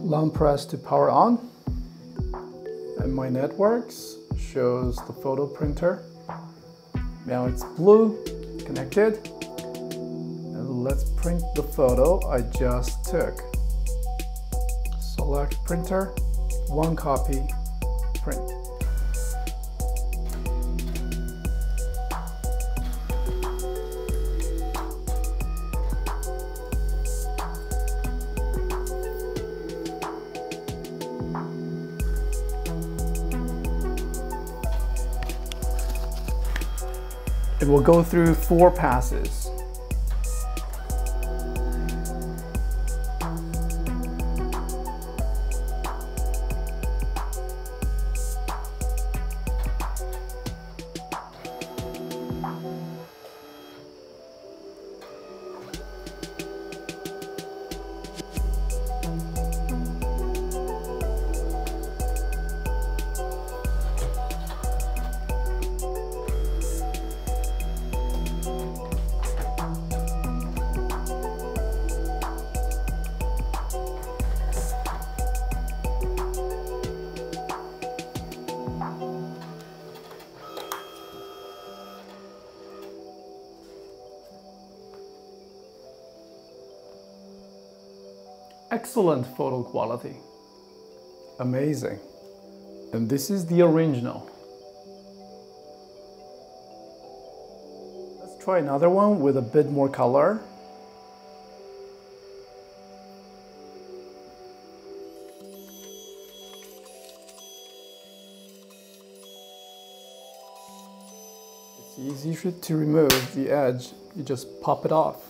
long press to power on, and my networks shows the photo printer. Now it's blue, connected, and let's print the photo I just took. Select printer, one copy, print. It will go through 4 passes. Excellent photo quality. Amazing. And this is the original. Let's try another one with a bit more color. It's easy to remove the edge. You just pop it off.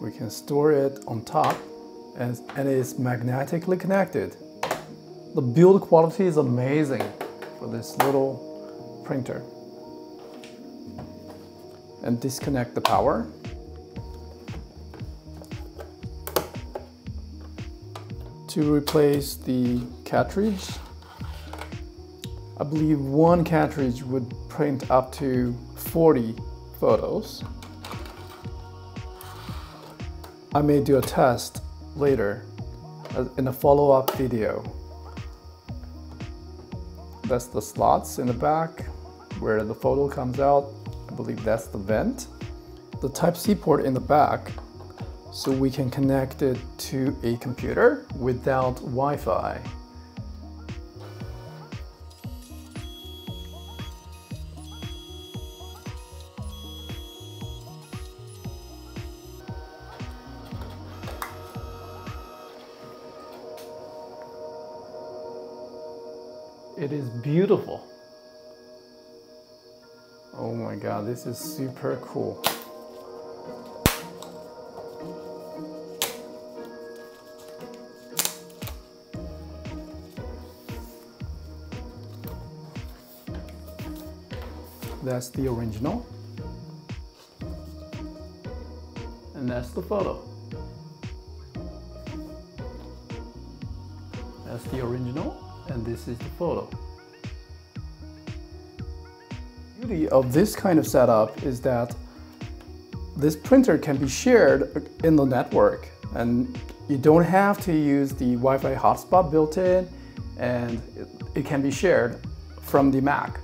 We can store it on top and it is magnetically connected. The build quality is amazing for this little printer. And disconnect the power. To replace the cartridge, I believe one cartridge would print up to 40 photos. I may do a test later in a follow-up video. That's the slots in the back where the photo comes out. I believe that's the vent. The Type-C port in the back, so we can connect it to a computer without Wi-Fi. It is beautiful. Oh my God, this is super cool. That's the original. And that's the photo. That's the original. And this is the photo. The beauty of this kind of setup is that this printer can be shared in the network, and you don't have to use the Wi-Fi hotspot built in, and it can be shared from the Mac.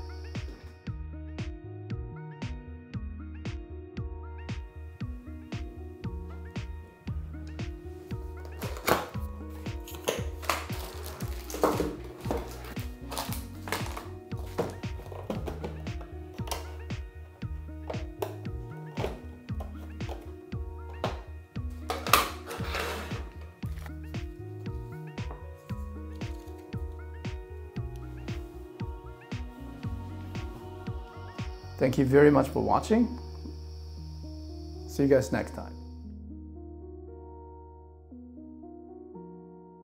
Thank you very much for watching. See you guys next time.